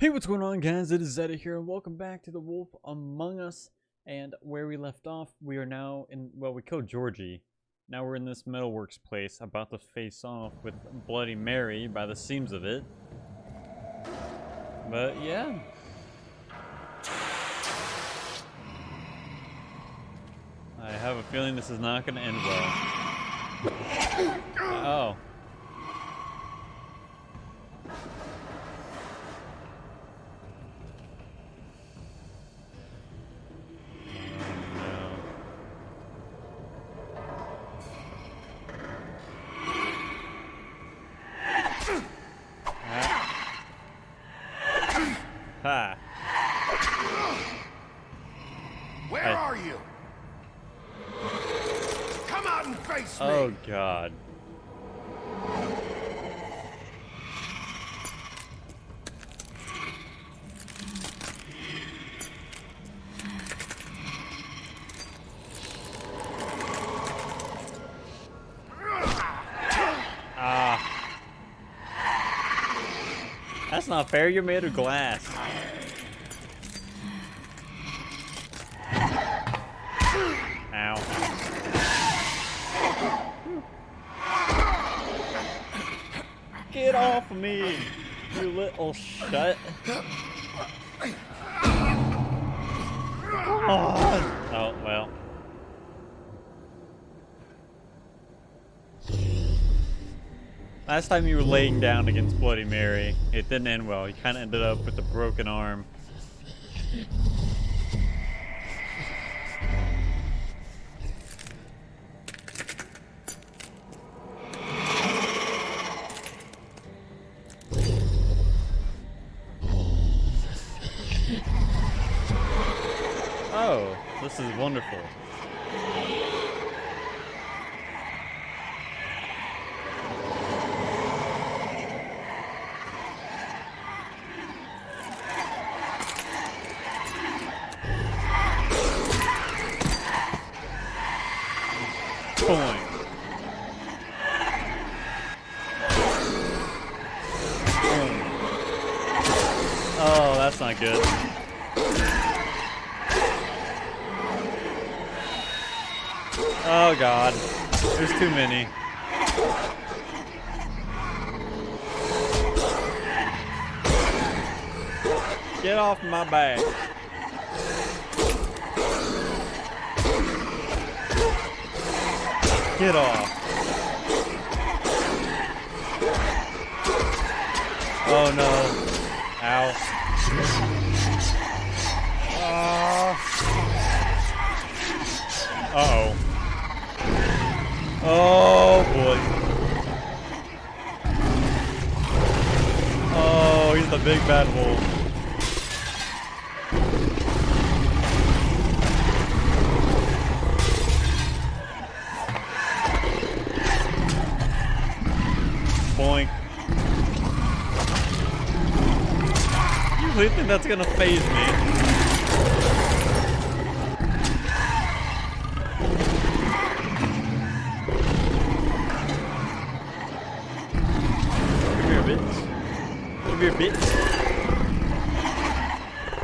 Hey, what's going on, guys? It is Zeta here, and welcome back to The Wolf Among Us. And where we left off, we are now in, well, we killed Georgie. Now we're in this metalworks place, about to face off with Bloody Mary, by the seams of it. But, yeah. I have a feeling this is not going to end well. Oh. Ha. Where are you? Come out and face me! Oh, God. That's not fair, you're made of glass. Ow. Get off of me, you little shut. Oh, well. Last time you were laying down against Bloody Mary, it didn't end well. You kind of ended up with a broken arm. Oh, this is wonderful. Point. Oh, that's not good. Oh, God. There's too many. Get off my back. Get off. Oh, no. Ow. Uh-oh. Oh, boy. Oh, he's the big bad wolf. Boink. You really think that's gonna faze me? Come here, bitch. Come here, bitch.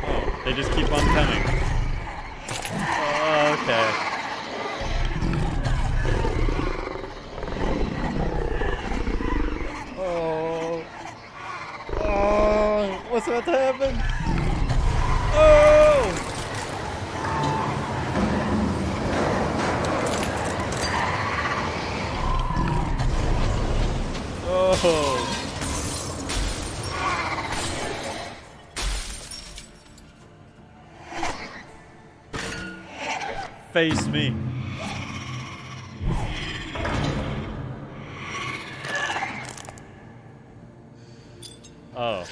Oh, they just keep on coming. Okay. What's about to happen? Oh! Oh! Face me. Oh.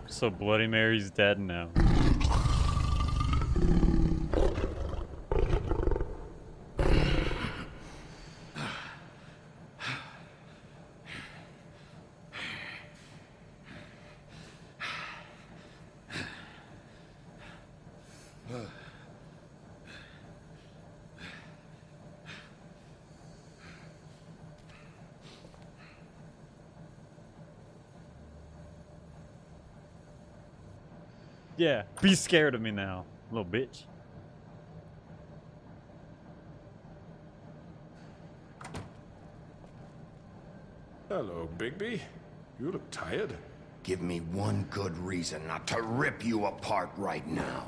So Bloody Mary's dead now. Yeah, be scared of me now, little bitch. Hello, Bigby. You look tired. Give me one good reason not to rip you apart right now.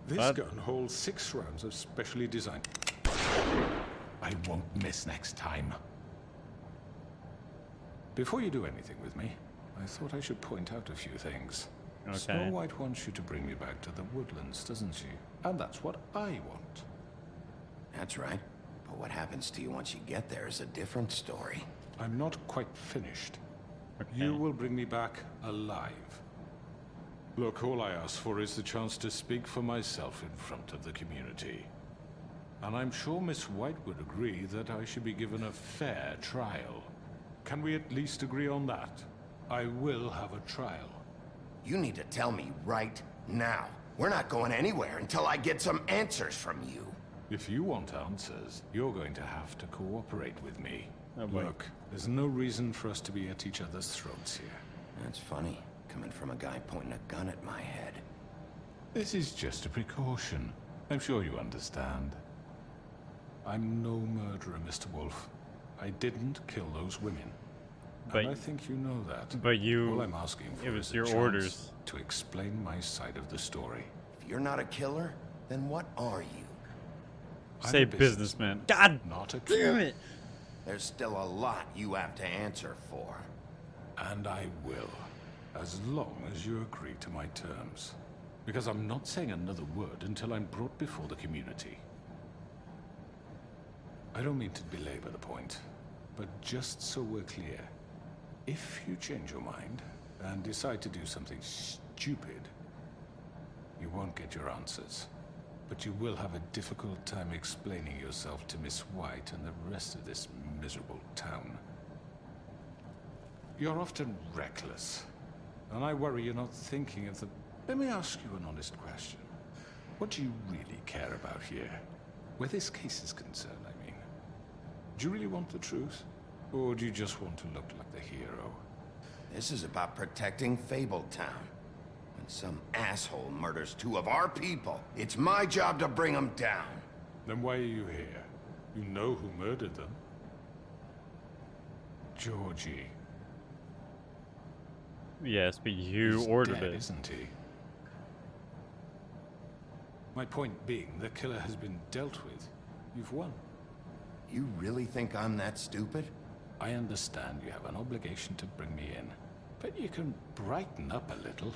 This What? gun holds 6 rounds of specially designed. I won't miss next time. Before you do anything with me, I thought I should point out a few things. Okay. Snow White wants you to bring me back to the woodlands, doesn't she? And that's what I want. That's right. But what happens to you once you get there is a different story. I'm not quite finished. Okay. You will bring me back alive. Look, all I ask for is the chance to speak for myself in front of the community. And I'm sure Miss White would agree that I should be given a fair trial. Can we at least agree on that? I will have a trial. You need to tell me right now. We're not going anywhere until I get some answers from you. If you want answers, you're going to have to cooperate with me. Oh, boy. Look, there's no reason for us to be at each other's throats here. That's funny, coming from a guy pointing a gun at my head. This is just a precaution. I'm sure you understand. I'm no murderer, Mr. Wolf. I didn't kill those women. But- and I think you know that. But you... All I'm asking for it was is a your chance orders. to explain my side of the story. If you're not a killer, then what are you? I'm Say a businessman. God not a damn killer. it! There's still a lot you have to answer for. And I will, as long as you agree to my terms. Because I'm not saying another word until I'm brought before the community. I don't mean to belabor the point, but just so we're clear, if you change your mind and decide to do something stupid, you won't get your answers. But you will have a difficult time explaining yourself to Miss White and the rest of this miserable town. You're often reckless, and I worry you're not thinking of the... Let me ask you an honest question. What do you really care about here? Where this case is concerned, I mean. Do you really want the truth? Or do you just want to look like the hero? This is about protecting Fabletown. When some asshole murders 2 of our people, it's my job to bring them down. Then why are you here? You know who murdered them. Georgie. Yes, but you He's ordered dead, it. isn't he? My point being, the killer has been dealt with. You've won. You really think I'm that stupid? I understand you have an obligation to bring me in, but you can brighten up a little.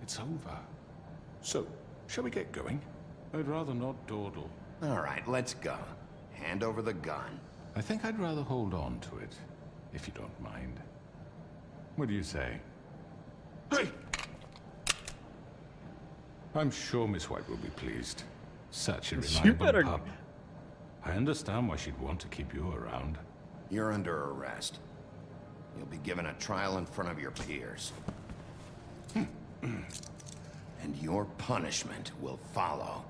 It's over. So, shall we get going? I'd rather not dawdle. All right, let's go. Hand over the gun. I think I'd rather hold on to it, if you don't mind. What do you say? Hey! I'm sure Miss White will be pleased. Such a You reliable better- pup. I understand why she'd want to keep you around. You're under arrest. You'll be given a trial in front of your peers. And your punishment will follow.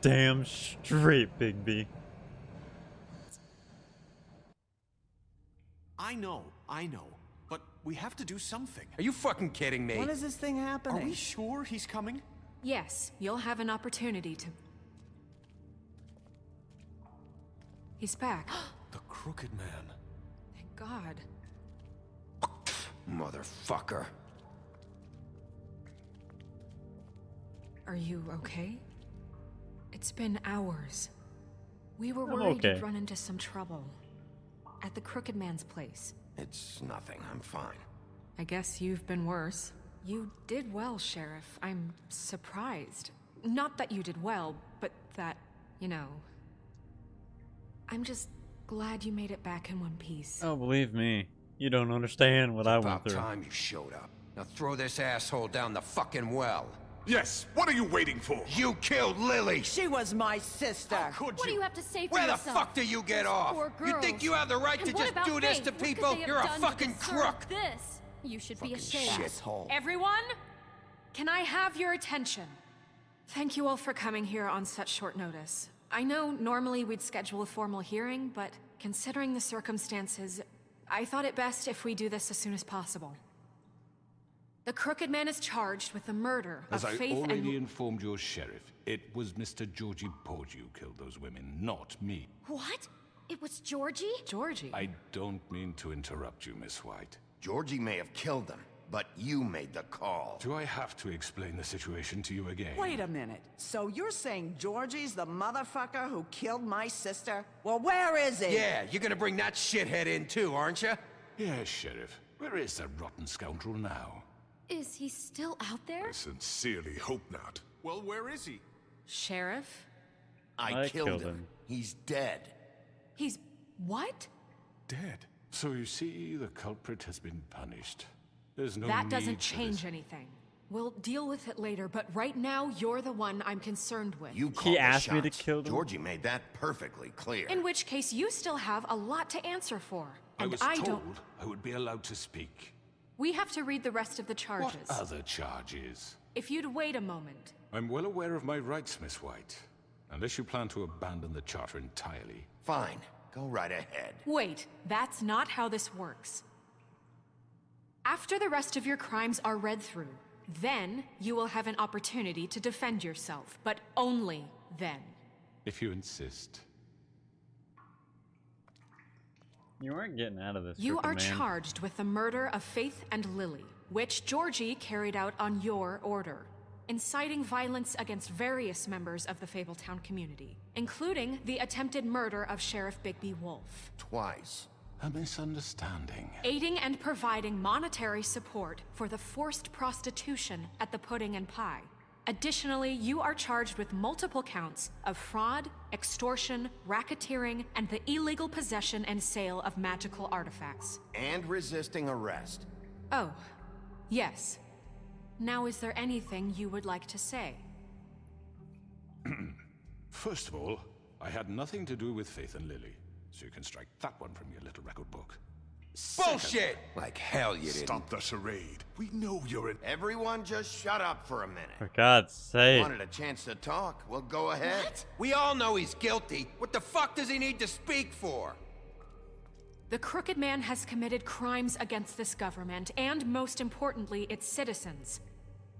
Damn straight, Big B. I know. But we have to do something. Are you fucking kidding me? When is this thing happening? Are we sure he's coming? Yes, you'll have an opportunity to... He's back. The Crooked Man. Thank God. Motherfucker. Are you okay? It's been hours. We were I'm worried okay. you'd run into some trouble. At the Crooked Man's place. It's nothing. I'm fine. I guess you've been worse. You did well, Sheriff. I'm surprised. Not that you did well, but that, you know... I'm just glad you made it back in one piece. Oh, believe me, you don't understand what I went About through. time you showed up. Now throw this asshole down the fucking well. Yes, what are you waiting for? You killed Lily! She was my sister. Could What do you have to say for Where the yourself? fuck do you get Those off? poor You think girls. you have the right And to what just about do this Faith? to What could people? they have You're a done to fucking deserve crook! This. You should be Fucking ashamed. shithole. Everyone, can I have your attention? Thank you all for coming here on such short notice. I know normally we'd schedule a formal hearing, but considering the circumstances, I thought it best if we do this as soon as possible. The Crooked Man is charged with the murder As of I Faith already and... informed your sheriff, it was Mr. Georgie Porgy who killed those women, not me. What? It was Georgie? Georgie? I don't mean to interrupt you, Miss White. Georgie may have killed them, but you made the call. Do I have to explain the situation to you again? Wait a minute. So you're saying Georgie's the motherfucker who killed my sister? Well, where is he? Yeah, you're gonna bring that shithead in too, aren't you? Yes, Sheriff. Where is that rotten scoundrel now? Is he still out there? I sincerely hope not. Well, where is he? Sheriff? I I killed killed him. him. He's dead. He's... what? Dead. So you see, the culprit has been punished. There's no That need doesn't for change this. anything. We'll deal with it later, but right now, you're the one I'm concerned with. You called the asked me to shots. kill them? Georgie made that perfectly clear. In which case, you still have a lot to answer for. I And was I told don't... I would be allowed to speak. We have to read the rest of the charges. What other charges? If you'd wait a moment. I'm well aware of my rights, Miss White. Unless you plan to abandon the charter entirely. Fine. Go right ahead. Wait, that's not how this works. After the rest of your crimes are read through, then you will have an opportunity to defend yourself, but only then. If you insist. You aren't getting out of this. You Crooked are Man. charged with the murder of Faith and Lily, which Georgie carried out on your order, inciting violence against various members of the Fabletown community, including the attempted murder of Sheriff Bigby Wolf. Twice. A misunderstanding. Aiding and providing monetary support for the forced prostitution at the Pudding and Pie. Additionally, you are charged with multiple counts of fraud, extortion, racketeering, and the illegal possession and sale of magical artifacts. And resisting arrest. Oh, yes. Now, is there anything you would like to say? First of all, I had nothing to do with Faith and Lily, so you can strike that one from your little record book. Bullshit! Like hell you didn't. Stop the charade. We know you're an... Everyone just shut up for a minute. For God's sake. Wanted a chance to talk? Well, go ahead. What? We all know he's guilty. What the fuck does he need to speak for? The Crooked Man has committed crimes against this government, and most importantly, its citizens.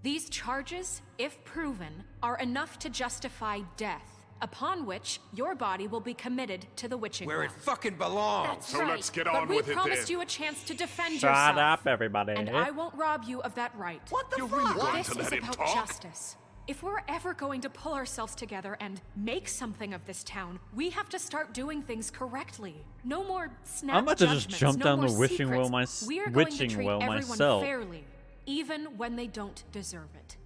These charges, if proven, are enough to justify death, upon which your body will be committed to the witching Where it well. fucking belongs. That's So right. let's get But on we with it promised then. you a chance to defend Shut yourself. up, everybody. And I won't rob you of that right. What the You're fuck? really going This to is let him about talk? justice. If we're ever going to pull ourselves together and make something of this town, we have to start doing things correctly. No more snap I'm about to just judgments, jump no down the more wishing well secrets. my- We are going witching to treat well everyone myself. fairly, even when they don't deserve it.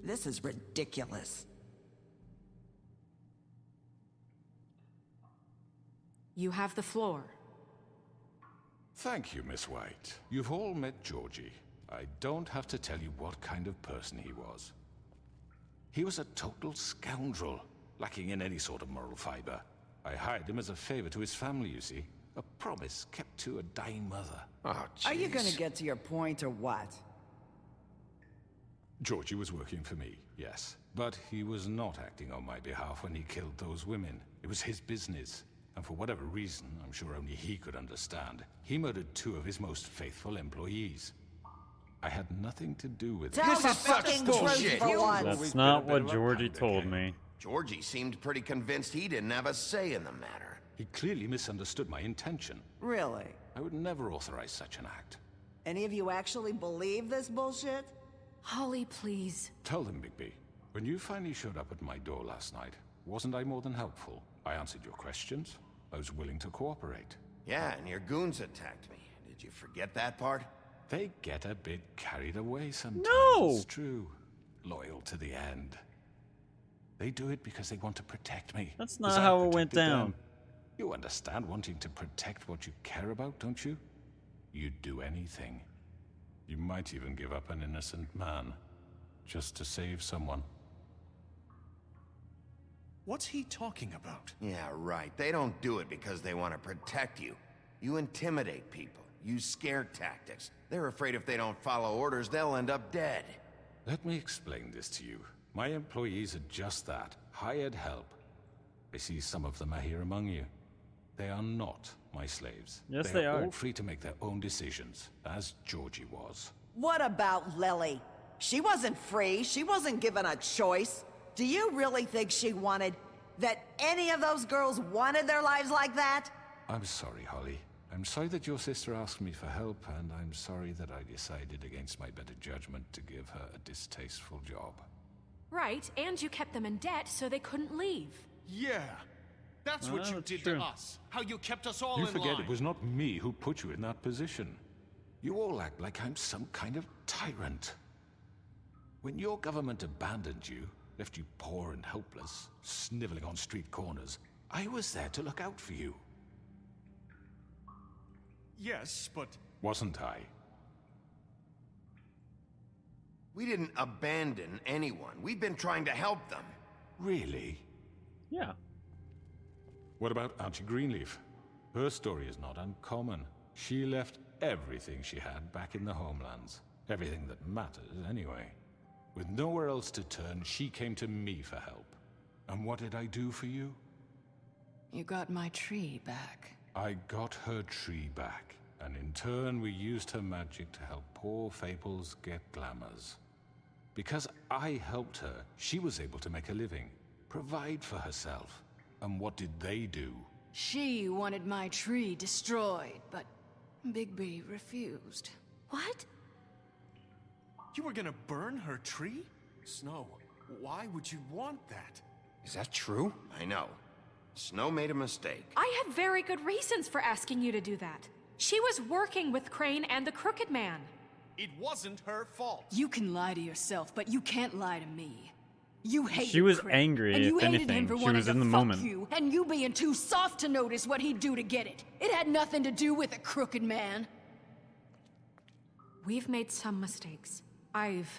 This is ridiculous. You have the floor. Thank you, Miss White. You've all met Georgie. I don't have to tell you what kind of person he was. He was a total scoundrel, lacking in any sort of moral fiber. I hired him as a favor to his family, you see. A promise kept to a dying mother. Oh, jeez. Are you gonna get to your point or what? Georgie was working for me, yes. But he was not acting on my behalf when he killed those women. It was his business. And for whatever reason, I'm sure only he could understand, he murdered 2 of his most faithful employees. I had nothing to do with it. Tell This the is such fucking bullshit. truth for once. Always That's been a not bit what of a Georgie powder told keg. me. Georgie seemed pretty convinced he didn't have a say in the matter. He clearly misunderstood my intention. Really? I would never authorize such an act. Any of you actually believe this bullshit? Holly, please. Tell them, Bigby, when you finally showed up at my door last night, wasn't I more than helpful? I answered your questions. I was willing to cooperate. Yeah, and your goons attacked me. Did you forget that part? They get a bit carried away sometimes. No! It's true. Loyal to the end. They do it because they want to protect me. That's as not I how it went protected down. them. You understand wanting to protect what you care about, don't you? You'd do anything. You might even give up an innocent man, just to save someone. What's he talking about? Yeah, right. They don't do it because they want to protect you. You intimidate people, use scare tactics. They're afraid if they don't follow orders, they'll end up dead. Let me explain this to you. My employees are just that, hired help. I see some of them are here among you. They are not my slaves. Yes, they they are. all free to make their own decisions, as Georgie was. What about Lily? She wasn't free. She wasn't given a choice. Do you really think she wanted... that any of those girls wanted their lives like that? I'm sorry, Holly. I'm sorry that your sister asked me for help, and I'm sorry that I decided against my better judgment to give her a distasteful job. Right, and you kept them in debt so they couldn't leave. Yeah. That's what you that's did true. to us. How you kept us all You in forget line. it was not me who put you in that position. You all act like I'm some kind of tyrant. When your government abandoned you, left you poor and helpless, sniveling on street corners, I was there to look out for you. Yes, but... Wasn't I? We didn't abandon anyone. We've been trying to help them. Really? Yeah. What about Auntie Greenleaf? Her story is not uncommon. She left everything she had back in the homelands. Everything that matters, anyway. With nowhere else to turn, she came to me for help. And what did I do for you? You got my tree back. I got her tree back, and in turn we used her magic to help poor Fables get glamours. Because I helped her, she was able to make a living, provide for herself. And what did they do? She wanted my tree destroyed, but Bigby refused. What? You were gonna burn her tree? Snow, why would you want that? Is that true? I know. Snow made a mistake. I had very good reasons for asking you to do that. She was working with Crane and the Crooked Man. It wasn't her fault. You can lie to yourself, but you can't lie to me. You hated She was Crane, angry, and you if hated him anything. for She wanting was to in the fuck moment. you, and you being too soft to notice what he'd do to get it. It had nothing to do with a Crooked Man. We've made some mistakes. I've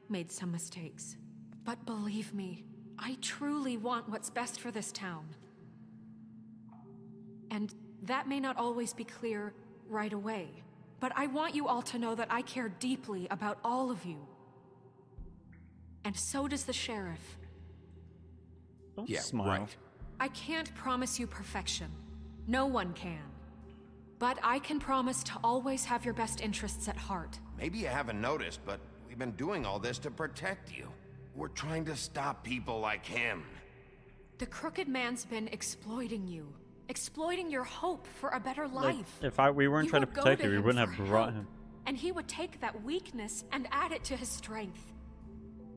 made some mistakes. But believe me, I truly want what's best for this town. And that may not always be clear right away. But I want you all to know that I care deeply about all of you. And so does the sheriff. Don't Yeah, smile. right. I can't promise you perfection. No one can. But I can promise to always have your best interests at heart. Maybe you haven't noticed, but we've been doing all this to protect you. We're trying to stop people like him. The Crooked Man's been exploiting you. Exploiting your hope for a better Like, life. if we weren't You trying to would go protect you, we him wouldn't for have brought help, him. And he would take that weakness and add it to his strength.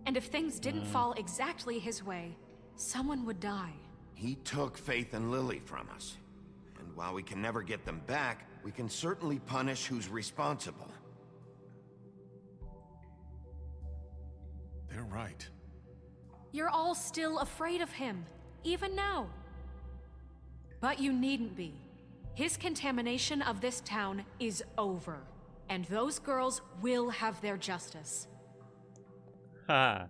And if things didn't fall exactly his way, someone would die. He took Faith and Lily from us. And while we can never get them back, we can certainly punish who's responsible. They're right. You're all still afraid of him, even now. But you needn't be. His contamination of this town is over. And those girls will have their justice. Ha.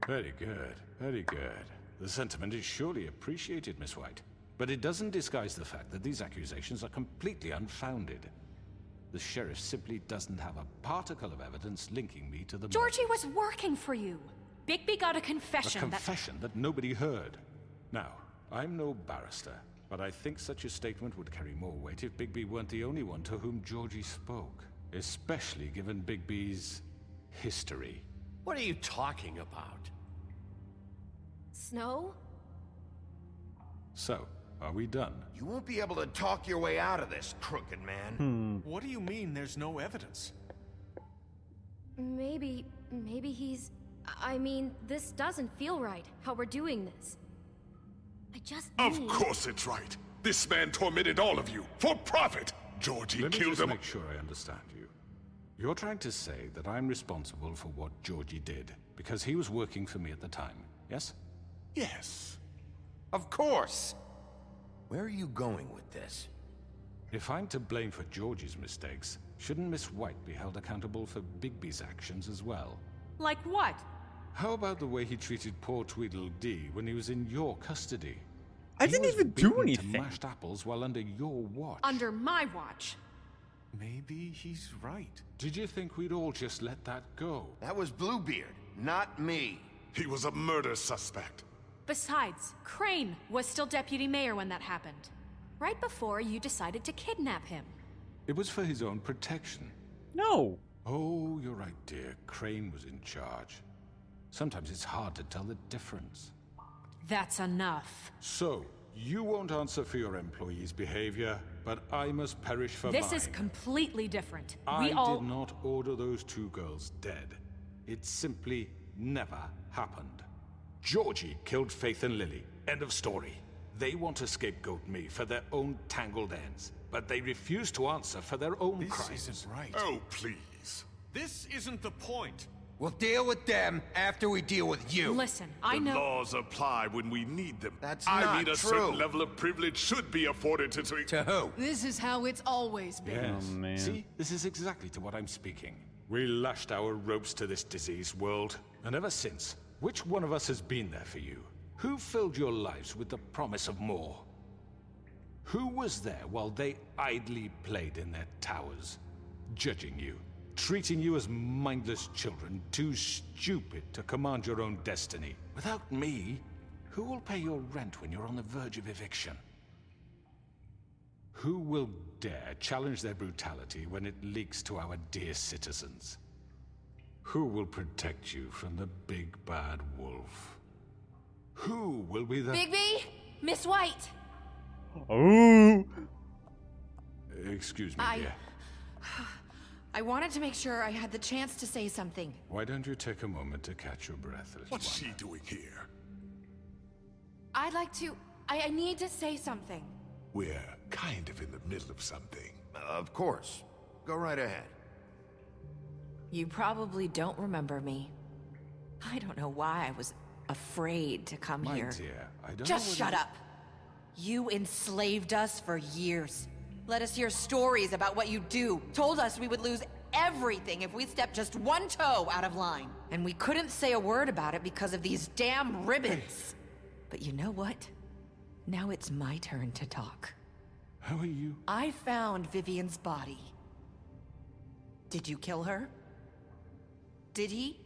Very good, very good. The sentiment is surely appreciated, Miss White. But it doesn't disguise the fact that these accusations are completely unfounded. The sheriff simply doesn't have a particle of evidence linking me to the Georgie murders. was working for you. Bigby got a confession A confession that nobody heard. Now, I'm no barrister, but I think such a statement would carry more weight if Bigby weren't the only one to whom Georgie spoke. Especially given Bigby's history. What are you talking about? Snow? So, are we done? You won't be able to talk your way out of this, crooked man. What do you mean there's no evidence? Maybe he's... I mean, this doesn't feel right, how we're doing this. I just Of need... course it's right. This man tormented all of you, for profit. Georgie Let me killed just them. make sure I understand you. You're trying to say that I'm responsible for what Georgie did, because he was working for me at the time, yes? Yes. Of course. Where are you going with this? If I'm to blame for Georgie's mistakes, shouldn't Miss White be held accountable for Bigby's actions as well? Like what? How about the way he treated poor Tweedledee when he was in your custody? I He didn't was even do beaten to anything. mashed apples while under your watch. Under my watch. Maybe he's right. Did you think we'd all just let that go? That was Bluebeard, not me. He was a murder suspect. Besides, Crane was still deputy mayor when that happened. Right before you decided to kidnap him. It was for his own protection. No. Oh, you're right, dear. Crane was in charge. Sometimes it's hard to tell the difference. That's enough. So, you won't answer for your employees' behavior, but I must perish for mine. This is completely different. I did not order those two girls dead. It simply never happened. Georgie killed Faith and Lily. End of story. They want to scapegoat me for their own tangled ends, but they refuse to answer for their own crimes. This isn't right. Oh, please. This isn't the point. We'll deal with them after we deal with you. Listen, I The know. laws apply when we need them. That's I not mean, a true. certain level of privilege should be afforded to... To who? This is how it's always been. Yes. Oh, man. See, this is exactly to what I'm speaking. We lashed our ropes to this diseased world, and ever since, which one of us has been there for you? Who filled your lives with the promise of more? Who was there while they idly played in their towers, judging you, treating you as mindless children, too stupid to command your own destiny? Without me, who will pay your rent when you're on the verge of eviction? Who will dare challenge their brutality when it leaks to our dear citizens? Who will protect you from the big bad wolf? Who will be the... Bigby? Miss White! Oh. Excuse me, dear. I wanted to make sure I had the chance to say something. Why don't you take a moment to catch your breath, little What's one? she doing here? I'd like to... I need to say something. We're kind of in the middle of something. Of course. Go right ahead. You probably don't remember me. I don't know why I was afraid to come My here. dear, I don't Just know shut up. You enslaved us for years. Let us hear stories about what you do. Told us we would lose everything if we stepped just one toe out of line. And we couldn't say a word about it because of these damn ribbons. But you know what? Now it's my turn to talk. How are you? I found Vivian's body. Did you kill her? Did he?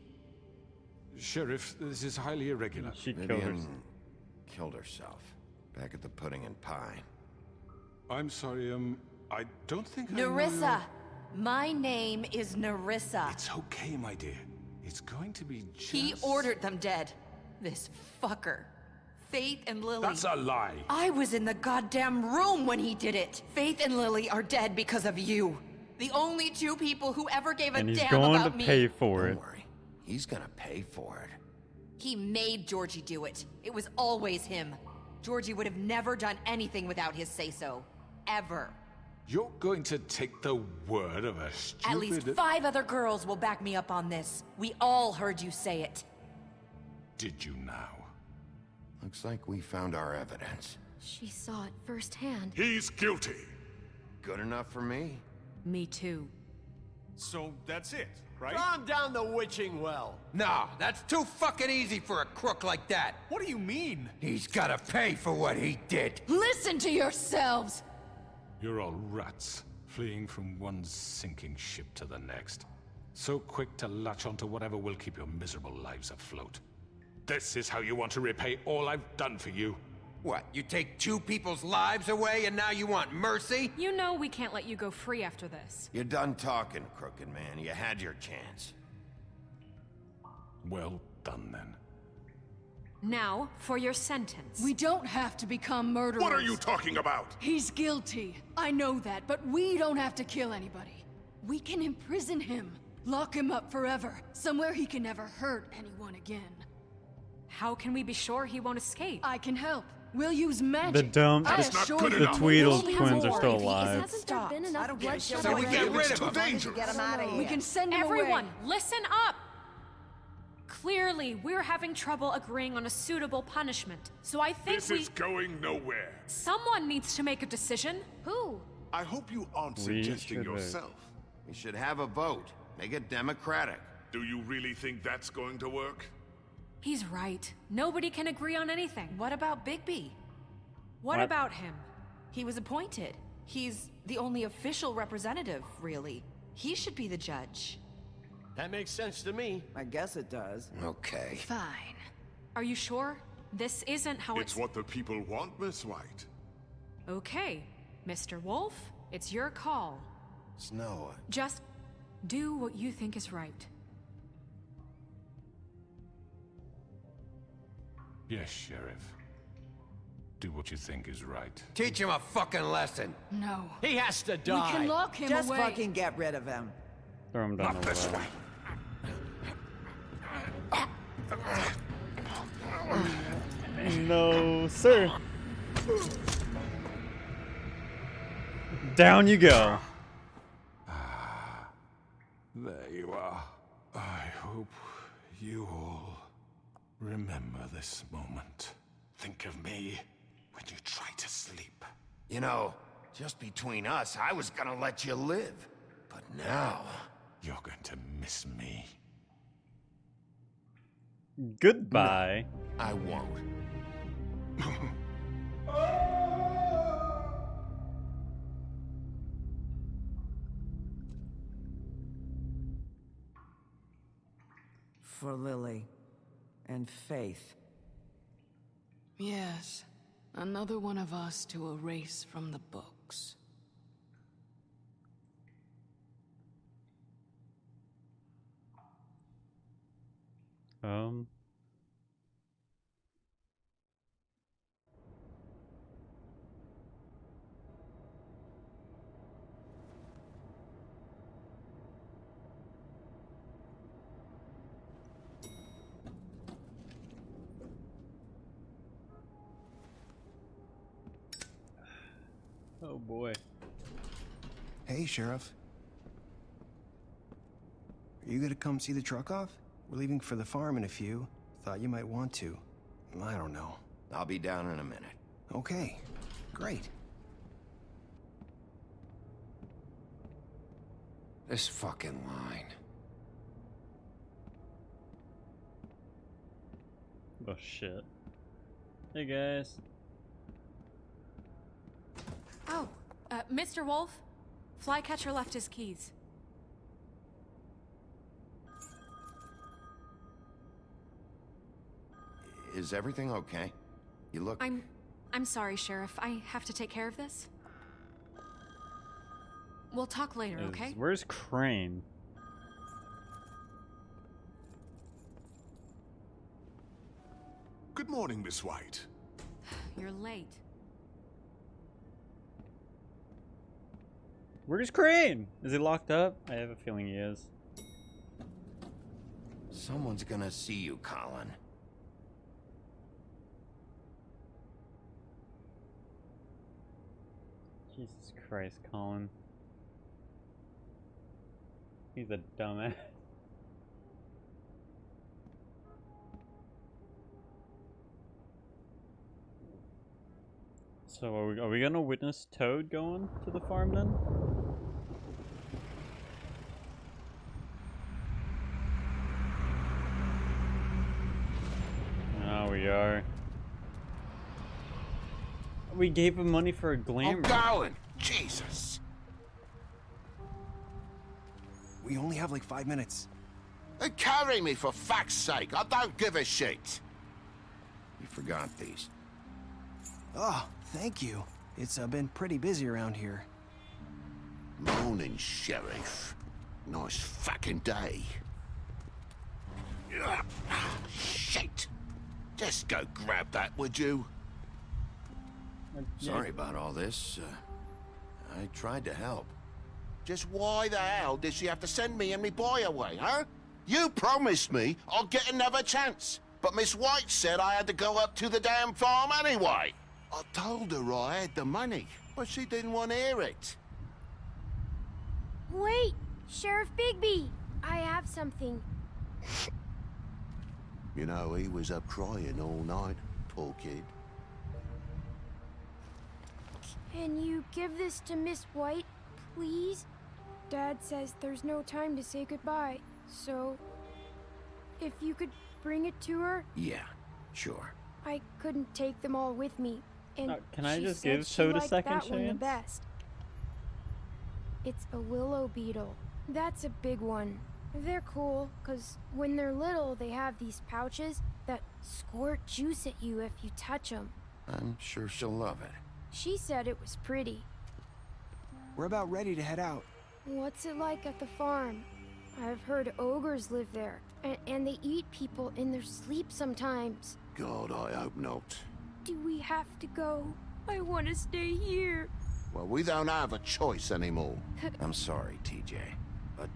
Sheriff, this is highly irregular. She killed her. Vivian killed herself. Back at the Pudding and Pie. I'm sorry, I don't think I know Nerissa! My name is Nerissa. It's okay, my dear. It's going to be just... He ordered them dead. This fucker. Faith and Lily. That's a lie. I was in the goddamn room when he did it. Faith and Lily are dead because of you. The only two people who ever gave a And he's damn going about to me. pay for it. Don't worry. He's gonna pay for it. He made Georgie do it. It was always him. Georgie would have never done anything without his say-so. Ever. You're going to take the word of a stupid... At least 5 other girls will back me up on this. We all heard you say it. Did you now? Looks like we found our evidence. She saw it firsthand. He's guilty. Good enough for me? Me too. So that's it, right? Calm down the witching well. Nah, that's too fucking easy for a crook like that. What do you mean? He's gotta pay for what he did. Listen to yourselves! You're all rats, fleeing from one sinking ship to the next. So quick to latch onto whatever will keep your miserable lives afloat. This is how you want to repay all I've done for you? What, you take 2 people's lives away and now you want mercy? You know we can't let you go free after this. You're done talking, crooked man. You had your chance. Well done, then. Now, for your sentence. We don't have to become murderers. What are you talking about? He's guilty. I know that, but we don't have to kill anybody. We can imprison him. Lock him up forever. Somewhere he can never hurt anyone again. How can we be sure he won't escape? I can help. We'll use magic. The dumb, I That's not assure good you. the enough. Tweedle He has twins are more still if he alive. Hasn't there been enough bloodshed So we get already? rid It's of too him. dangerous. Get him out of here. We can send him Everyone, away. listen up! Clearly, we're having trouble agreeing on a suitable punishment. So I think This is going nowhere. someone needs to make a decision. Who? I hope you aren't We suggesting should vote. yourself. We should have a vote. Make it democratic. Do you really think that's going to work? He's right. Nobody can agree on anything. What about Bigby? What What? about him? He was appointed. He's the only official representative, really. He should be the judge. That makes sense to me. I guess it does. Okay. Fine. Are you sure? This isn't how It's what the people want, Miss White. Okay, Mr. Wolf, it's your call. Snow. Just do what you think is right. Yes, Sheriff. Do what you think is right. Teach him a fucking lesson. No. He has to We die. can lock him Just away. fucking get rid of him. Throw him down the This well. way. No, sir. Down you go. There you are. I hope you all remember this moment. Think of me when you try to sleep. You know, just between us, I was gonna let you live. But now... You're going to miss me. Goodbye. I won't. For Lily. And Faith. Yes. Another one of us to erase from the books. Um. Oh boy. Hey, Sheriff. Are you gonna come see the truck off? We're leaving for the farm in a few. Thought you might want to. I don't know. I'll be down in a minute. Okay, great. This fucking line. Oh shit. Hey guys. Oh, Mr. Wolf, Flycatcher left his keys. Is everything okay? You look... I'm sorry, Sheriff. I have to take care of this. We'll talk later, okay? Where's Crane? Good morning, Miss White. You're late. Where's Crane? Is he locked up? I have a feeling he is. Someone's gonna see you, Colin. Jesus Christ, Colin. He's a dumbass. So are we gonna witness Toad going to the farm then? Oh, we are. We gave him money for a glamour. I'm going! Jesus! We only have like 5 minutes. Carry me, for fuck's sake! I don't give a shit! You forgot these. Oh, thank you. It's been pretty busy around here. Morning, Sheriff. Nice fucking day. Shit! Just go grab that, would you? Sorry about all this. I tried to help. Just why the hell did she have to send me and me boy away, huh? You promised me I'll get another chance, but Miss White said I had to go up to the damn farm anyway. I told her I had the money, but she didn't want to hear it. Wait, Sheriff Bigby, I have something. You know, he was up crying all night, poor kid. Can you give this to Miss White, please? Dad says there's no time to say goodbye, so if you could bring it to her. Yeah, sure. I couldn't take them all with me, and can I she just said give she Toad a liked second that one the chance? best. It's a willow beetle. That's a big one. They're cool, because when they're little, they have these pouches that squirt juice at you if you touch them. I'm sure she'll love it. She said it was pretty. We're about ready to head out. What's it like at the farm? I've heard ogres live there, and they eat people in their sleep sometimes. God, I hope not. Do we have to go? I want to stay here. Well, we don't have a choice anymore. I'm sorry, TJ, but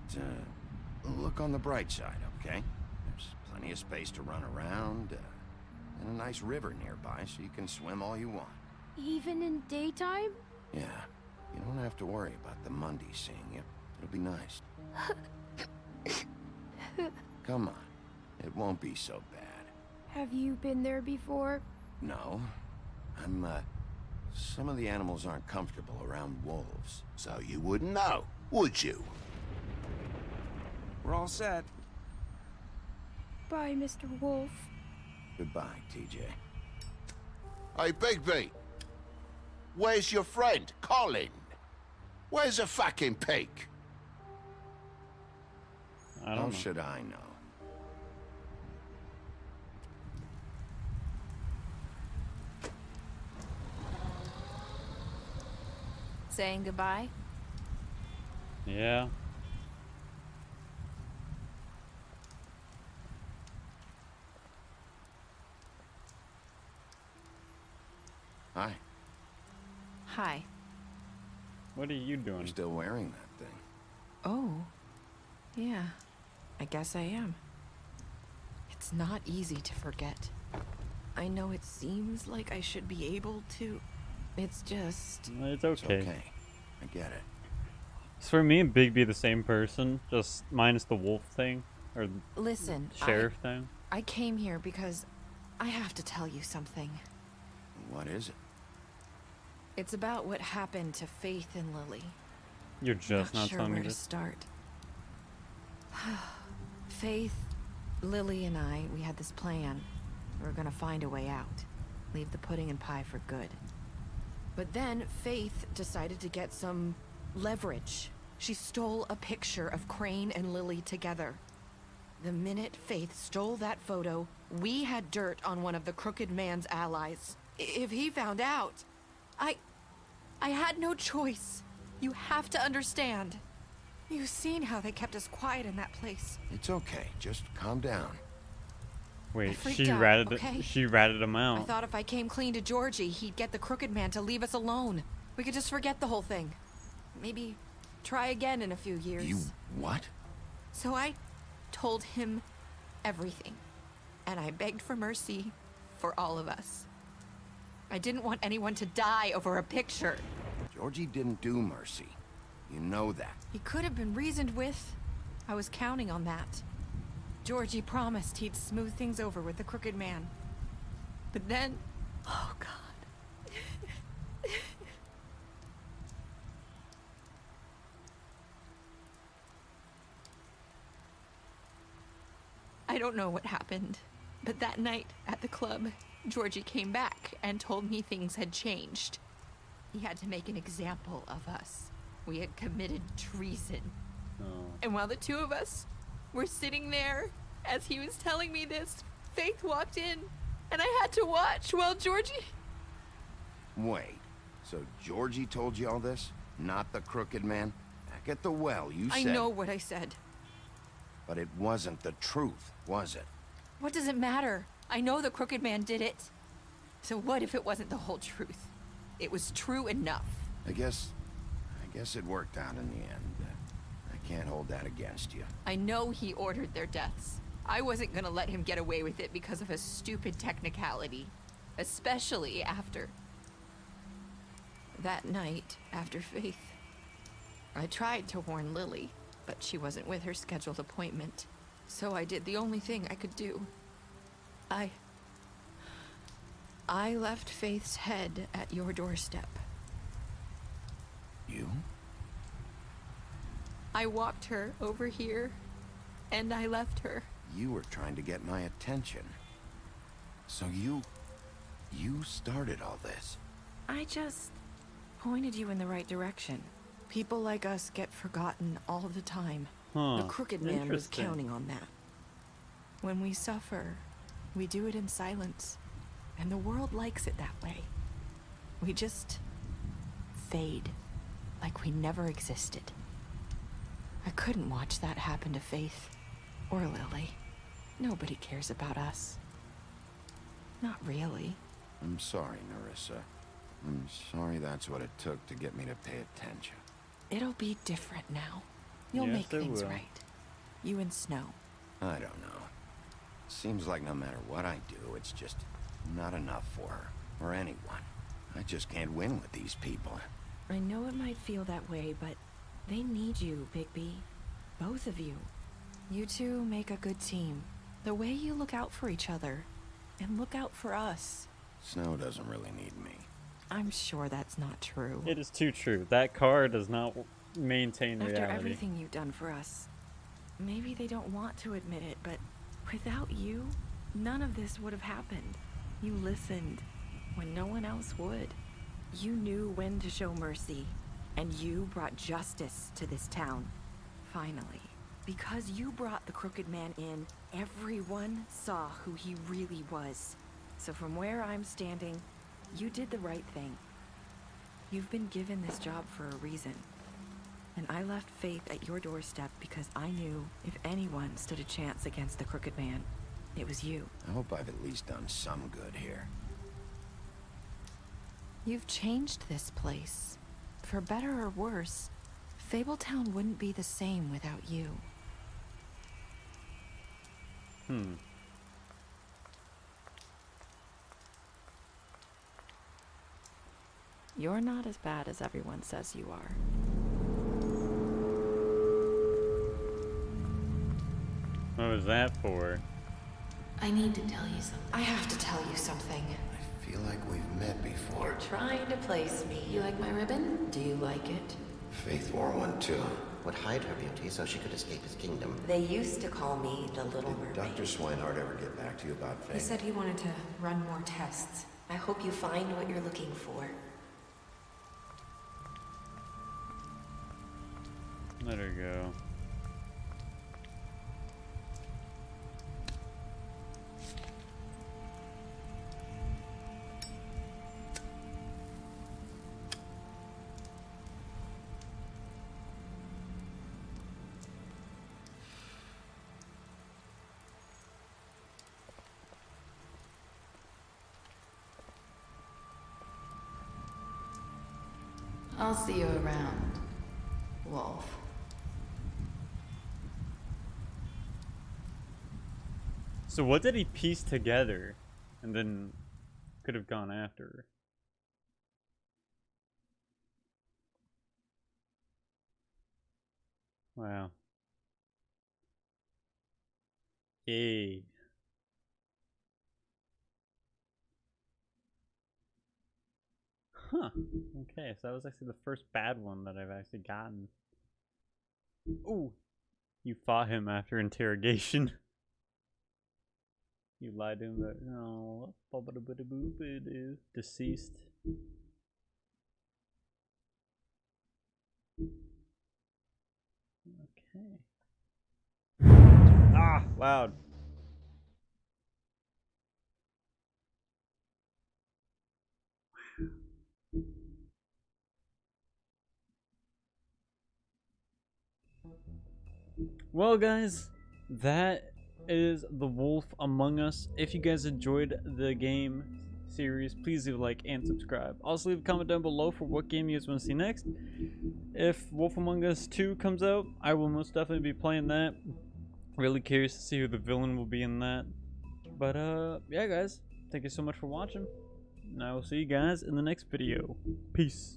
look on the bright side, okay? There's plenty of space to run around, and a nice river nearby so you can swim all you want. Even in daytime? Yeah, you don't have to worry about the Monday seeing you. It'll be nice. Come on, it won't be so bad. Have you been there before? No, some of the animals aren't comfortable around wolves, so you wouldn't know, would you? We're all set. Bye, Mr. Wolf. Goodbye, TJ. Hey, Bigby! Where's your friend, Colin? Where's the fucking pig? I don't know. How should I know? Saying goodbye? Yeah. Hi. Hi. What are you doing? You're still wearing that thing. Oh. Yeah. I guess I am. It's not easy to forget. I know it seems like I should be able to. It's just... It's okay. It's okay. I get it. So for me and Bigby the same person, just minus the wolf thing, or Listen, sheriff thing. I came here because I have to tell you something. What is it? It's about what happened to Faith and Lily. You're just not sure telling me where to this. start. Faith, Lily, and I, we had this plan. We were gonna find a way out. Leave the pudding and pie for good. But then Faith decided to get some leverage. She stole a picture of Crane and Lily together. The minute Faith stole that photo, we had dirt on one of the Crooked Man's allies. If he found out, I had no choice. You have to understand. You've seen how they kept us quiet in that place. It's okay. Just calm down. Wait, freaked she out, ratted okay? she ratted him out. I thought if I came clean to Georgie, he'd get the Crooked Man to leave us alone. We could just forget the whole thing. Maybe try again in a few years. You what? So I told him everything. And I begged for mercy for all of us. I didn't want anyone to die over a picture. Georgie didn't do mercy. You know that. He could have been reasoned with. I was counting on that. Georgie promised he'd smooth things over with the Crooked Man. But then... Oh, God. I don't know what happened, but that night at the club, Georgie came back and told me things had changed. He had to make an example of us. We had committed treason. Oh. And while the two of us were sitting there, as he was telling me this, Faith walked in, and I had to watch while Georgie... Wait, so Georgie told you all this? Not the Crooked Man? Back at the well, you said... I know what I said. But it wasn't the truth, was it? What does it matter? I know the Crooked Man did it. So what if it wasn't the whole truth? It was true enough. I guess it worked out in the end. I can't hold that against you. I know he ordered their deaths. I wasn't gonna let him get away with it because of a stupid technicality. Especially after... that night, after Faith. I tried to warn Lily, but she wasn't with her scheduled appointment. So I did the only thing I could do. I left Faith's head at your doorstep. You? I walked her over here, and I left her. You were trying to get my attention. So you started all this. I just pointed you in the right direction. People like us get forgotten all the time. Huh. The Crooked Man was Interesting. counting on that. When we suffer, we do it in silence. And the world likes it that way. We just fade, like we never existed. I couldn't watch that happen to Faith or Lily. Nobody cares about us. Not really. I'm sorry, Nerissa. I'm sorry that's what it took to get me to pay attention. It'll be different now. You'll Yes, make it things will. right. You and Snow. I don't know. Seems like no matter what I do, it's just not enough for her, or anyone. I just can't win with these people. I know it might feel that way, but they need you, Bigby. Both of you. You two make a good team. The way you look out for each other, and look out for us. Snow doesn't really need me. I'm sure that's not true. It is too true. That car does not maintain After reality. everything you've done for us, maybe they don't want to admit it, but without you, none of this would have happened. You listened when no one else would. You knew when to show mercy, and you brought justice to this town. Finally. Because you brought the Crooked Man in, everyone saw who he really was. So from where I'm standing, you did the right thing. You've been given this job for a reason. And I left Faith at your doorstep because I knew if anyone stood a chance against the Crooked Man, it was you. I hope I've at least done some good here. You've changed this place. For better or worse, Fabletown wouldn't be the same without you. You're not as bad as everyone says you are. What was that for? I need to tell you something. I have to tell you something. I feel like we've met before. Trying to place me. You like my ribbon? Do you like it? Faith wore one too. Would hide her beauty so she could escape his kingdom. They used to call me the Little Mermaid. Dr. Swinehart ever get back to you about Faith? He said he wanted to run more tests. I hope you find what you're looking for. Let her go. I'll see you around, Wolf. So what did he piece together and then could have gone after her? Wow. Yay. Huh. Okay, so that was actually the first bad one that I've actually gotten. Ooh. You fought him after interrogation. You lied to him, but no. Deceased. Okay. Ah, loud. Well, guys, that is The Wolf Among Us. If you guys enjoyed the game series, please leave a like and subscribe. Also, leave a comment down below for what game you guys want to see next. If Wolf Among Us 2 comes out, I will most definitely be playing that. Really curious to see who the villain will be in that. But, yeah, guys, thank you so much for watching. And I will see you guys in the next video. Peace.